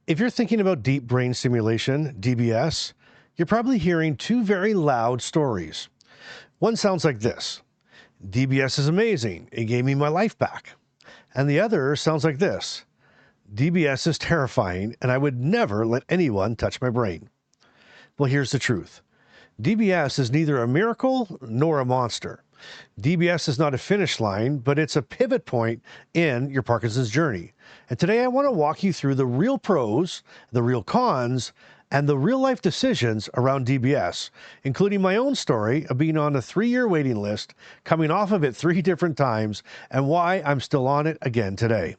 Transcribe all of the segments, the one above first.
If you're thinking about deep brain stimulation, DBS, you're probably hearing two very loud stories. One sounds like this: DBS is amazing, it gave me my life back. And the other sounds like this: DBS is terrifying, and I would never let anyone touch my brain. Well, here's the truth: DBS is neither a miracle nor a monster. DBS is not a finish line, but it's a pivot point in your Parkinson's journey. And today I want to walk you through the real pros, the real cons, and the real life decisions around DBS, including my own story of being on a 3-year waiting list, coming off of it 3 different times, and why I'm still on it again today.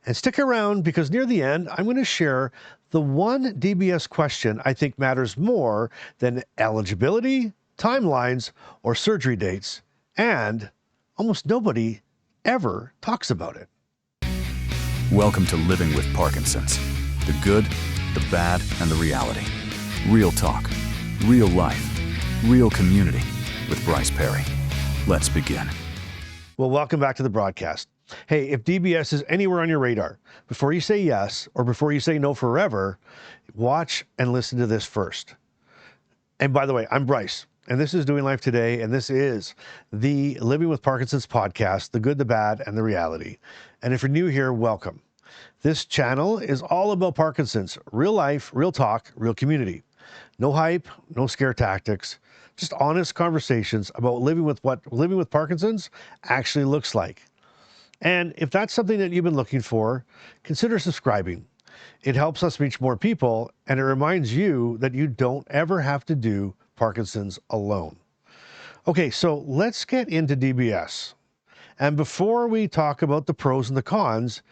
And stick around, because near the end, I'm going to share the one DBS question I think matters more than eligibility, timelines, or surgery dates, and almost nobody ever talks about it. Welcome to Living with Parkinsons. The good, the bad, and the reality. Real talk, real life, real community with Bryce Perry. Let's begin. Well, welcome back to the broadcast. Hey, if DBS is anywhere on your radar, before you say yes or before you say no forever, watch and listen to this first. And by the way, I'm Bryce, and this is Doing Life Today, and this is the Living with Parkinsons podcast, the good, the bad, and the reality. And if you're new here, welcome. This channel is all about Parkinson's, real life, real talk, real community. No hype, no scare tactics, just honest conversations about living with what living with Parkinson's actually looks like. And if that's something that you've been looking for, consider subscribing. It helps us reach more people, and it reminds you that you don't ever have to do Parkinson's alone. Okay, so let's get into DBS. And before we talk about the pros and the cons,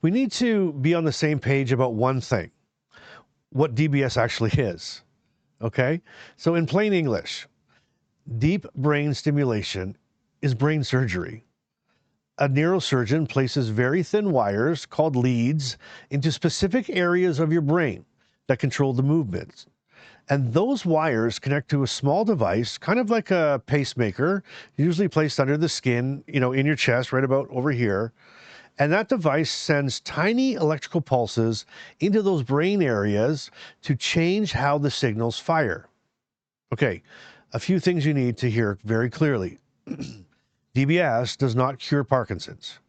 we need to be on the same page about one thing: what DBS actually is. Okay? So in plain English, deep brain stimulation is brain surgery. A neurosurgeon places very thin wires called leads into specific areas of your brain that control the movements. And those wires connect to a small device, kind of like a pacemaker, usually placed under the skin, in your chest, right about over here. And that device sends tiny electrical pulses into those brain areas to change how the signals fire. Okay, a few things you need to hear very clearly. DBS does not cure Parkinson's.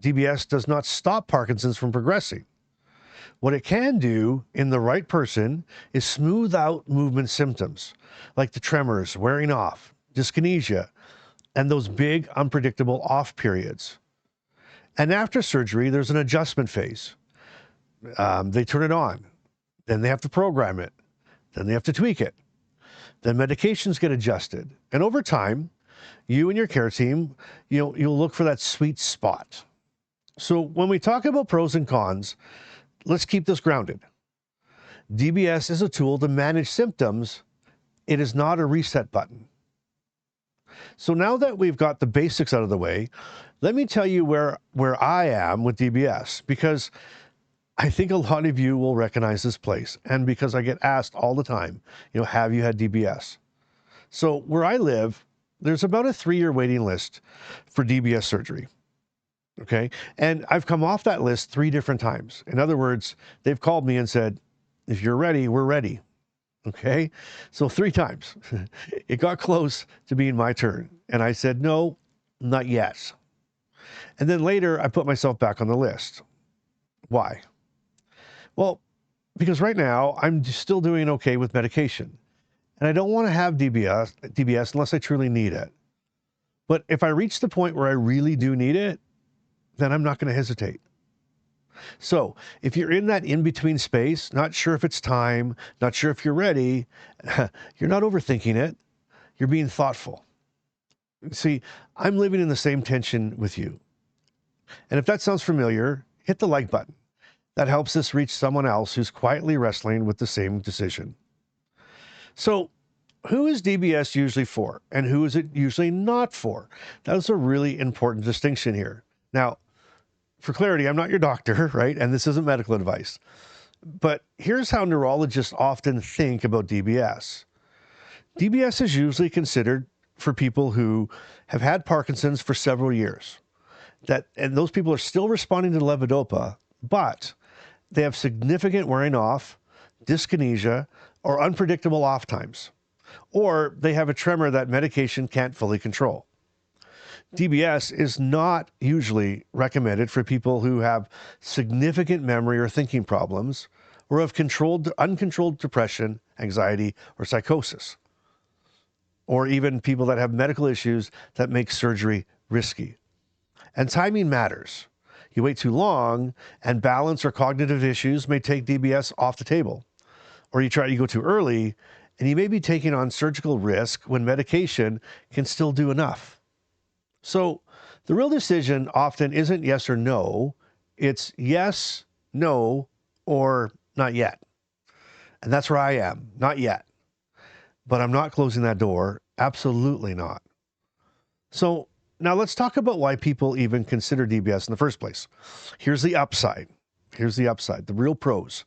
DBS does not stop Parkinson's from progressing. What it can do in the right person is smooth out movement symptoms, like the tremors wearing off, dyskinesia, and those big unpredictable off periods. And after surgery, there's an adjustment phase. They turn it on, then they have to program it, then they have to tweak it. Then medications get adjusted. And over time, you and your care team, you'll look for that sweet spot. So when we talk about pros and cons, let's keep this grounded. DBS is a tool to manage symptoms. It is not a reset button. So now that we've got the basics out of the way, let me tell you where I am with DBS, because I think a lot of you will recognize this place, and because I get asked all the time, have you had DBS? So where I live, there's about a 3-year waiting list for DBS surgery. Okay. And I've come off that list 3 different times. In other words, they've called me and said, if you're ready, we're ready. Okay. So 3 times it got close to being my turn. And I said, no, not yet. And then later I put myself back on the list. Why? Well, because right now I'm still doing okay with medication, and I don't want to have DBS unless I truly need it. But if I reach the point where I really do need it, then I'm not going to hesitate. So if you're in that in-between space, not sure if it's time, not sure if you're ready, you're not overthinking it. You're being thoughtful. See, I'm living in the same tension with you. And if that sounds familiar, hit the like button. That helps us reach someone else who's quietly wrestling with the same decision. So who is DBS usually for, and who is it usually not for? That's a really important distinction here. Now, for clarity, I'm not your doctor, right? And this isn't medical advice. But here's how neurologists often think about DBS. DBS is usually considered for people who have had Parkinson's for several years. And those people are still responding to levodopa, but they have significant wearing off, dyskinesia, or unpredictable off times, or they have a tremor that medication can't fully control. DBS is not usually recommended for people who have significant memory or thinking problems, or have uncontrolled depression, anxiety, or psychosis, or even people that have medical issues that make surgery risky. And timing matters. You wait too long, and balance or cognitive issues may take DBS off the table. Or you go too early, and you may be taking on surgical risk when medication can still do enough. So the real decision often isn't yes or no, it's yes, no, or not yet. And that's where I am, not yet. But I'm not closing that door, absolutely not. So now let's talk about why people even consider DBS in the first place. Here's the upside. The real pros.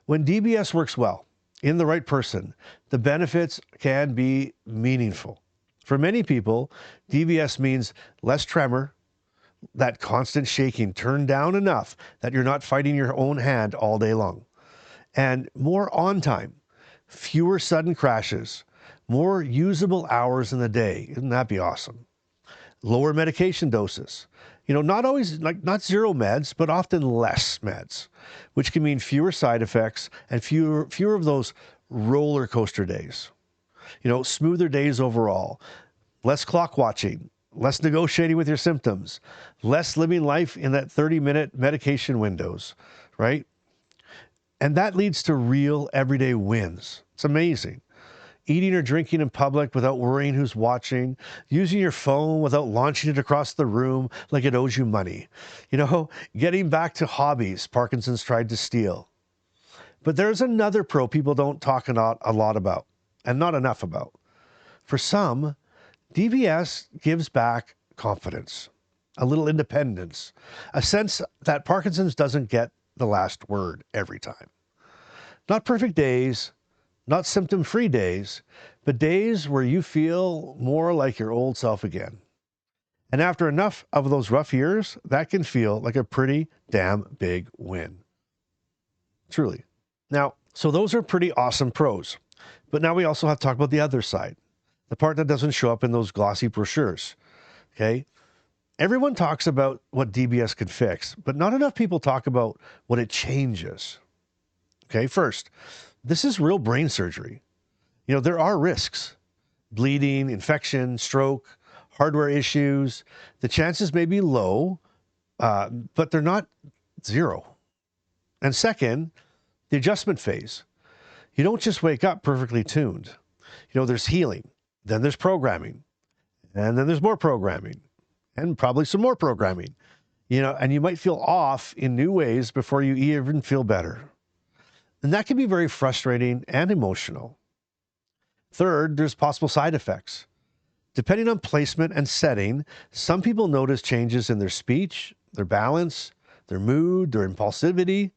When DBS works well, in the right person, the benefits can be meaningful. For many people, DBS means less tremor, that constant shaking turned down enough that you're not fighting your own hand all day long, and more on time, fewer sudden crashes, more usable hours in the day. Wouldn't that be awesome? Lower medication doses. Not always, not zero meds, but often less meds, which can mean fewer side effects and fewer of those roller coaster days. Smoother days overall, less clock watching, less negotiating with your symptoms, less living life in that 30-minute medication windows, right? And that leads to real everyday wins. It's amazing. Eating or drinking in public without worrying who's watching, using your phone without launching it across the room like it owes you money. Getting back to hobbies Parkinson's tried to steal. But there's another pro people don't talk a lot about, and not enough about. For some, DBS gives back confidence, a little independence, a sense that Parkinson's doesn't get the last word every time. Not perfect days, not symptom-free days, but days where you feel more like your old self again. And after enough of those rough years, that can feel like a pretty damn big win. Truly. Now, so those are pretty awesome pros. But now we also have to talk about the other side, the part that doesn't show up in those glossy brochures. Okay? Everyone talks about what DBS can fix, but not enough people talk about what it changes. Okay, first, this is real brain surgery. There are risks: bleeding, infection, stroke, hardware issues. The chances may be low, but they're not zero. And second, the adjustment phase. You don't just wake up perfectly tuned. There's healing, then there's programming, and then there's more programming, and probably some more programming. And you might feel off in new ways before you even feel better. And that can be very frustrating and emotional. Third, there's possible side effects. Depending on placement and setting, some people notice changes in their speech, their balance, their mood, their impulsivity.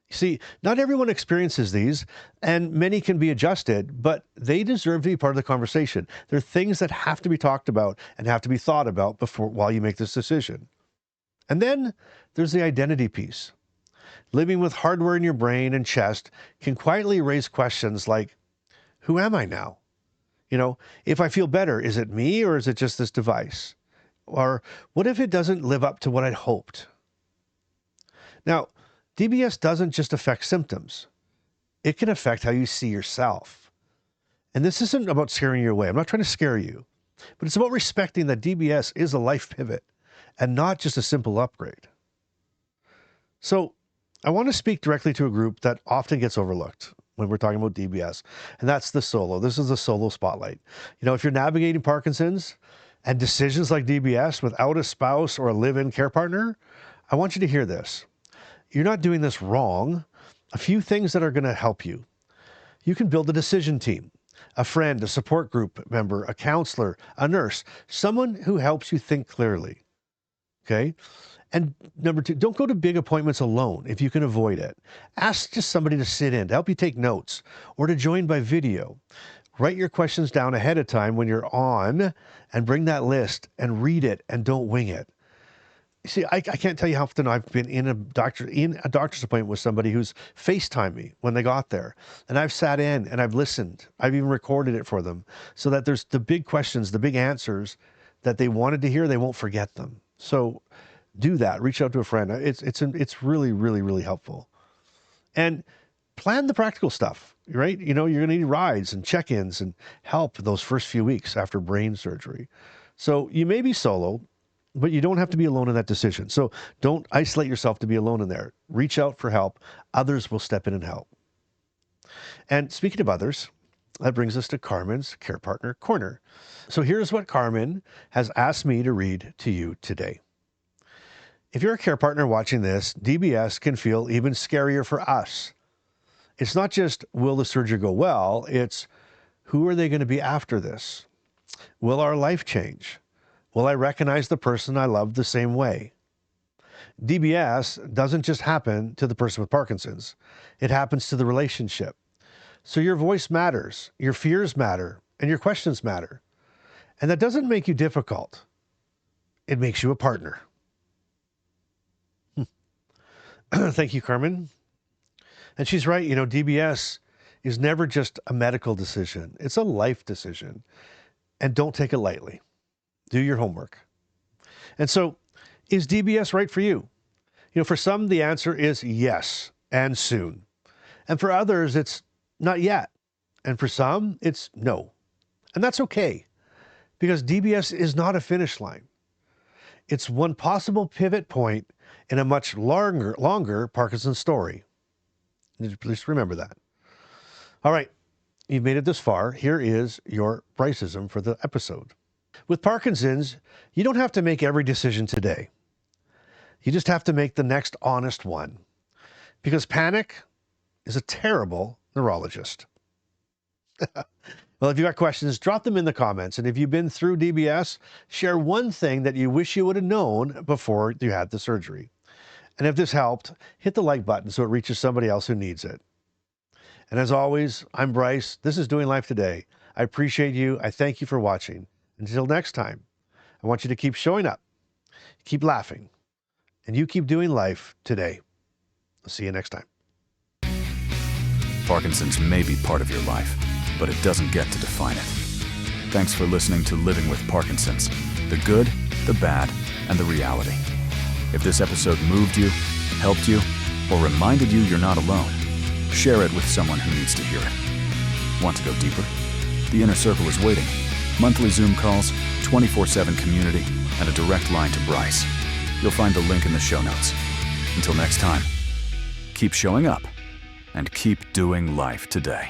You see, not everyone experiences these, and many can be adjusted, but they deserve to be part of the conversation. They're things that have to be talked about and have to be thought about while you make this decision. And then there's the identity piece. Living with hardware in your brain and chest can quietly raise questions like, who am I now? If I feel better, is it me or is it just this device? Or what if it doesn't live up to what I'd hoped? Now, DBS doesn't just affect symptoms. It can affect how you see yourself. And this isn't about scaring you away. I'm not trying to scare you, but it's about respecting that DBS is a life pivot and not just a simple upgrade. So I want to speak directly to a group that often gets overlooked when we're talking about DBS, and that's the solo. This is the solo spotlight. If you're navigating Parkinson's and decisions like DBS without a spouse or a live-in care partner, I want you to hear this. You're not doing this wrong. A few things that are going to help you. You can build a decision team, a friend, a support group member, a counselor, a nurse, someone who helps you think clearly. Okay? And number two, don't go to big appointments alone if you can avoid it. Ask just somebody to sit in, to help you take notes, or to join by video. Write your questions down ahead of time when you're on, and bring that list and read it and don't wing it. See, I can't tell you how often I've been in a doctor's appointment with somebody who's FaceTimed me when they got there. And I've sat in and I've listened. I've even recorded it for them so that there's the big questions, the big answers that they wanted to hear, they won't forget them. So do that. Reach out to a friend. It's really, really, really helpful. And plan the practical stuff, right? You're going to need rides and check-ins and help those first few weeks after brain surgery. So you may be solo, but you don't have to be alone in that decision. So don't isolate yourself to be alone in there. Reach out for help. Others will step in and help. And speaking of others, that brings us to Carmen's Care Partner Corner. So here's what Carmen has asked me to read to you today. If you're a care partner watching this, DBS can feel even scarier for us. It's not just, will the surgery go well? It's, who are they going to be after this? Will our life change? Will I recognize the person I love the same way? DBS doesn't just happen to the person with Parkinson's. It happens to the relationship. So your voice matters, your fears matter, and your questions matter. And that doesn't make you difficult. It makes you a partner. Thank you, Carmen. And she's right, DBS is never just a medical decision. It's a life decision. And don't take it lightly. Do your homework. And so, is DBS right for you? For some, the answer is yes, and soon. And for others, it's not yet. And for some, it's no. And that's okay, because DBS is not a finish line. It's one possible pivot point in a much longer Parkinson's story. Please remember that. All right, you've made it this far. Here is your Bryce-ism for the episode. With Parkinson's, you don't have to make every decision today. You just have to make the next honest one. Because panic is a terrible neurologist. Well, if you've got questions, drop them in the comments. And if you've been through DBS, share one thing that you wish you would have known before you had the surgery. And if this helped, hit the like button so it reaches somebody else who needs it. And as always, I'm Bryce. This is Doing Life Today. I appreciate you. I thank you for watching. Until next time, I want you to keep showing up, keep laughing, and you keep doing life today. I'll see you next time. Parkinson's may be part of your life, but it doesn't get to define it. Thanks for listening to Living with Parkinson's, the good, the bad, and the reality. If this episode moved you, helped you, or reminded you you're not alone, share it with someone who needs to hear it. Want to go deeper? The Inner Circle is waiting. Monthly Zoom calls, 24/7 community, and a direct line to Bryce. You'll find the link in the show notes. Until next time, keep showing up and keep doing life today.